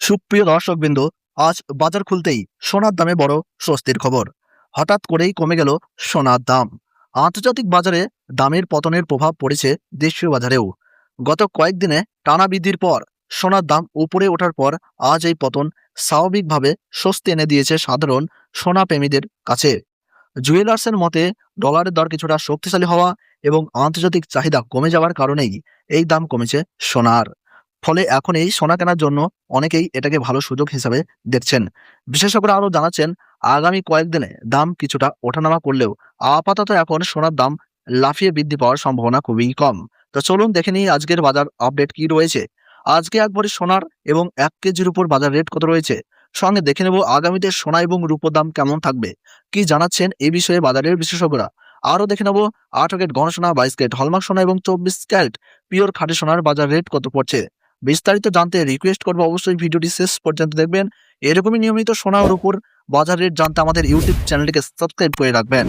সুপ্রিয় দর্শকবৃন্দ, আজ বাজার খুলতেই সোনার দামে বড় স্বস্তির খবর। হঠাৎ করেই কমে গেল সোনার দাম। আন্তর্জাতিক বাজারে দামের পতনের প্রভাব পড়েছে দেশীয় বাজারেও। গত কয়েকদিনে টানা বৃদ্ধির পর সোনার দাম উপরে ওঠার পর আজ এই পতন স্বাভাবিকভাবে স্বস্তি এনে দিয়েছে সাধারণ সোনা প্রেমীদের কাছে। জুয়েলার্সের মতে ডলারের দর কিছুটা শক্তিশালী হওয়া এবং আন্তর্জাতিক চাহিদা কমে যাওয়ার কারণেই এই দাম কমেছে সোনার। ফলে এখন এই সোনা কেনার জন্য অনেকেই এটাকে ভালো সুযোগ হিসাবে দেখছেন। বিশেষজ্ঞরা আরও জানাচ্ছেন, আগামী কয়েকদিনে দাম কিছুটা ওঠানামা করলেও আপাতত এখন সোনার দাম লাফিয়ে বৃদ্ধি পাওয়ার সম্ভাবনা খুবই কম। তো চলুন দেখে নিই আজকের বাজার আপডেট কি রয়েছে। আজকে এক ভরি সোনার এবং 1 কেজির উপর বাজার রেট কত রয়েছে, সঙ্গে দেখে নেব আগামীতে সোনা এবং রূপোর দাম কেমন থাকবে, কি জানাচ্ছেন এই বিষয়ে বাজারের বিশেষজ্ঞরা। আরও দেখে নেব 8 ক্যারেট ঘন সোনা, 22 ক্যারেট হলমার্ক সোনা এবং 24 ক্যারেট পিওর খাঁটি সোনার বাজার রেট কত পড়ছে। বিস্তারিত জানতে রিকোয়েস্ট করবো অবশ্যই ভিডিওটি শেষ পর্যন্ত দেখবেন। এরকমই নিয়মিত সোনা ও রূপোর বাজার রেট জানতে আমাদের ইউটিউব চ্যানেলটিকে সাবস্ক্রাইব করে রাখবেন।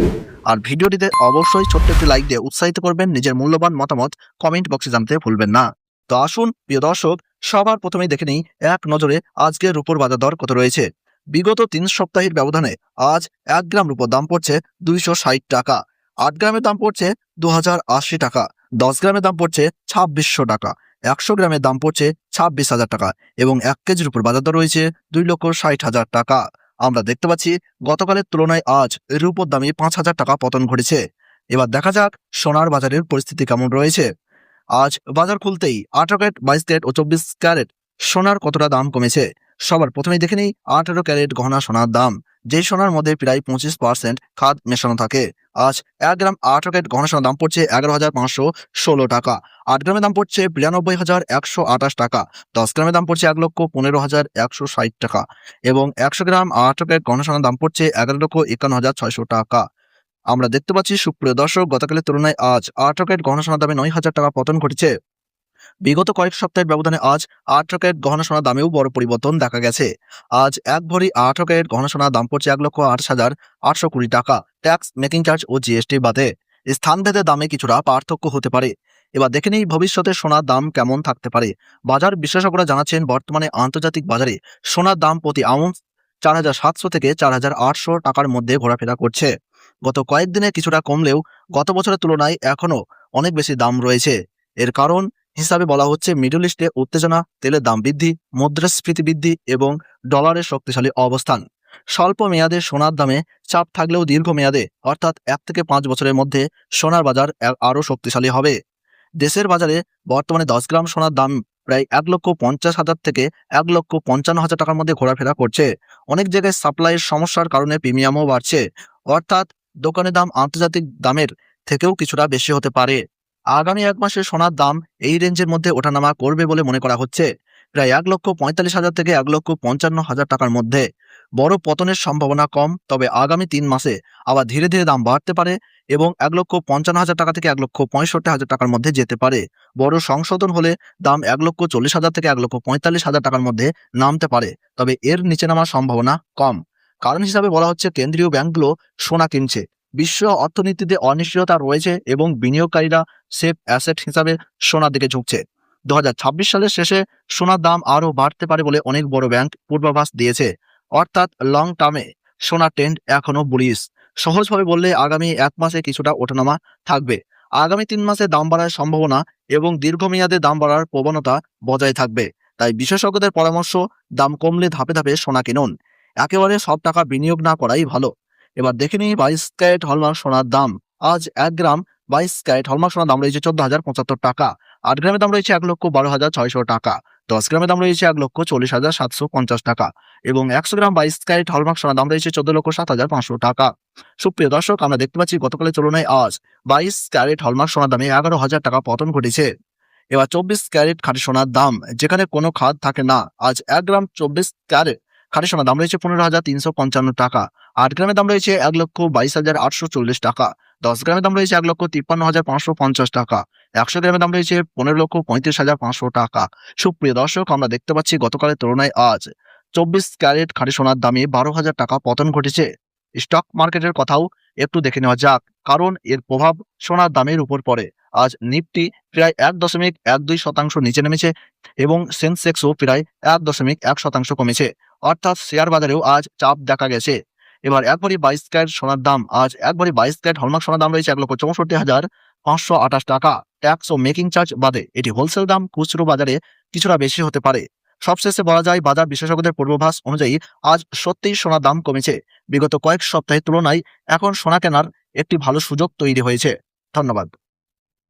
আর ভিডিওটিতে অবশ্যই ছোট্ট একটি লাইক দিয়ে উৎসাহিত করবেন। নিজের মূল্যবান মতামত কমেন্ট বক্সে জানতে ভুলবেন না। তো আসুন প্রিয় দর্শক, সবার প্রথমেই দেখে নিই এক নজরে আজকের রূপোর বাজার দর কত রয়েছে। বিগত 3 সপ্তাহের ব্যবধানে আজ 1 গ্রাম রূপোর দাম পড়ছে 260 টাকা, 8 গ্রামের দাম পড়ছে 2080 টাকা, 10 গ্রামের দাম পড়ছে 2600 টাকা, 100 গ্রামের দাম পড়ছে 26,000 টাকা এবং 1 কেজির উপর বাজার দর রয়েছে 2,60,000 টাকা। আমরা দেখতে পাচ্ছি গতকালের তুলনায় আজ রূপোর দামে 5,000 টাকা পতন ঘটেছে। এবার দেখা যাক সোনার বাজারের পরিস্থিতি কেমন রয়েছে। আজ বাজার খুলতেই 18 ক্যারেট, 22 ক্যারেট ও 24 ক্যারেট সোনার কতটা দাম কমেছে। সবার প্রথমেই দেখে নিই 18 ক্যারেট গহনা সোনার দাম, যে সোনার মধ্যে প্রায় 25% খাদ মেশানো থাকে। আজ 1 গ্রাম 18 ক্যারেট গহনা সোনার দাম পড়ছে 11,516 টাকা, 8 গ্রামের দাম পড়ছে 92,128 টাকা, 10 গ্রামের দাম পড়ছে 1,15,160 টাকা এবং 100 গ্রাম 18 ক্যারেট গহনা সোনার দাম পড়ছে 11,51,600 টাকা। আমরা দেখতে পাচ্ছি সুপ্রিয় দর্শক, গতকালের তুলনায় আজ 18 ক্যারেট গহনা সোনার দামে 9,000 টাকা পতন ঘটেছে। বিগত কয়েক সপ্তাহের ব্যবধানে আজ 18 ক্যারেট গহনা সোনার দামেও বড় পরিবর্তন দেখা গেছে। আজ এক ভরি 18 ক্যারেট গহনা সোনার দাম পড়ছে 1,28,820 টাকা, ট্যাক্স, মেকিং চার্জ ও জিএসটি বাদে। স্থানভেদে দামে কিছুটা পার্থক্য হতে পারে। এবার দেখে নিই ভবিষ্যতে সোনার দাম কেমন থাকতে পারে। বাজার বিশেষজ্ঞরা জানাচ্ছেন, বর্তমানে আন্তর্জাতিক বাজারে সোনার দাম প্রতি আউন্স 4,700 থেকে 4,800 টাকার মধ্যে ঘোরাফেরা করছে। গত কয়েকদিনে কিছুটা কমলেও গত বছরের তুলনায় এখনও অনেক বেশি দাম রয়েছে। এর কারণ হিসাবে বলা হচ্ছে মিডল ইস্টে উত্তেজনা, তেলের দাম বৃদ্ধি, মুদ্রাস্ফীতি বৃদ্ধি এবং ডলারের শক্তিশালী অবস্থান। স্বল্প মেয়াদে সোনার দামে চাপ থাকলেও দীর্ঘমেয়াদে অর্থাৎ 1 থেকে 5 বছরের মধ্যে সোনার বাজার আরও শক্তিশালী হবে। দেশের বাজারে বর্তমানে 10 গ্রাম সোনার দাম প্রায় 1,50,000 থেকে 1,55,000 টাকার মধ্যে ঘোরাফেরা করছে। অনেক জায়গায় সাপ্লাইয়ের সমস্যার কারণে প্রিমিয়ামও বাড়ছে, অর্থাৎ দোকানের দাম আন্তর্জাতিক দামের থেকেও কিছুটা বেশি হতে পারে। আগামী 1 মাসে সোনার দাম এই রেঞ্জের মধ্যে ওঠানামা করবে বলে মনে করা হচ্ছে, প্রায় 1,45,000 থেকে 1,55,000 টাকার মধ্যে। বড় পতনের সম্ভাবনা কম, তবে আগামী 3 মাসে আবার ধীরে ধীরে দাম বাড়তে পারে এবং 1,55,000 টাকা থেকে 1,65,000 টাকার মধ্যে যেতে পারে। বড় সংশোধন হলে দাম 1,40,000 থেকে 1,45,000 টাকার মধ্যে নামতে পারে, তবে এর নিচে নামার সম্ভাবনা কম। কারণ হিসাবে বলা হচ্ছে, কেন্দ্রীয় ব্যাংকগুলো সোনা কিনছে, বিশ্ব অর্থনীতিতে অনিশ্চয়তা রয়েছে এবং বিনিয়োগকারীরা সেফ অ্যাসেট হিসাবে সোনার দিকে ঝুঁকছে। 2026 সালের শেষে সোনার দাম আরও বাড়তে পারে বলে অনেক বড় ব্যাংক পূর্বাভাস দিয়েছে, অর্থাৎ লং টার্মে সোনার ট্রেন্ড এখনও বুলিশ। সহজভাবে বললে আগামী 1 মাসে কিছুটা ওঠানামা থাকবে, আগামী 3 মাসে দাম বাড়ার সম্ভাবনা এবং দীর্ঘমেয়াদে দাম বাড়ার প্রবণতা বজায় থাকবে। তাই বিশেষজ্ঞদের পরামর্শ, দাম কমলে ধাপে ধাপে সোনা কিনুন, একেবারে সব টাকা বিনিয়োগ না করাই ভালো। এবার দেখে নিই 22 ক্যারেট হলমার্ক সোনার দাম। আজ 1 গ্রাম 22 ক্যারেট হলমার্ক সোনার দাম রয়েছে 14,075 টাকা, 8 গ্রামের দাম রয়েছে 1,12,600 টাকা, 10 গ্রামের দাম রয়েছে 1,40,750 টাকা এবং 100 গ্রাম 22 ক্যারেট হলমার্ক সোনার দাম রয়েছে 14,07,500 টাকা। সুপ্রিয় দর্শক, আমরা দেখতে পাচ্ছি গতকালের তুলনায় আজ 22 ক্যারেট হলমার্ক সোনার দামে 11,000 টাকা পতন ঘটেছে। এবার 24 ক্যারেট খাঁটি সোনার দাম, যেখানে কোনো খাদ থাকে না, আজ 1 গ্রাম 24 ক্যারেট খাঁটি সোনার দাম রয়েছে 15,355 টাকা, 8 গ্রামের দাম রয়েছে 1,22,840 টাকা, 10 গ্রামের দাম রয়েছে 1,53,550 টাকা, 100 গ্রামের দাম রয়েছে 15,35,500 টাকা। সুপ্রিয় দর্শক, আমরা দেখতে পাচ্ছি গতকালের তুলনায় আজ 24 ক্যারেট খাঁটি সোনার দামে 12,000 টাকা পতন ঘটেছে। স্টক মার্কেটের কথাও একটু দেখে নেওয়া যাক, কারণ এর প্রভাব সোনার দামের উপর পড়ে। আজ নিফটি প্রায় 1.12% নিচে নেমেছে এবং সেন্সেক্সও প্রায় 1.1% কমেছে। অর্থাৎ শেয়ার বাজারেও আজ চাপ দেখা গেছে। এবার 1 ভরি 22 ক্যারেট সোনার দাম, আজ 1 ভরি 22 ক্যারেট হলমার্ক সোনার দাম রয়েছে 1,64,528 টাকা। ট্যাক্স ও মেকিং চার্জ বাদে এটি হোলসেল দাম খুচরো বাজারে কিছুটা বেশি হতে পারে। সবশেষে বলা যায়, বাজার বিশেষজ্ঞদের পূর্বাভাস অনুযায়ী আজ সত্যিই সোনার দাম কমেছে। বিগত কয়েক সপ্তাহের তুলনায় এখন সোনা কেনার একটি ভালো সুযোগ তৈরি হয়েছে। ধন্যবাদ।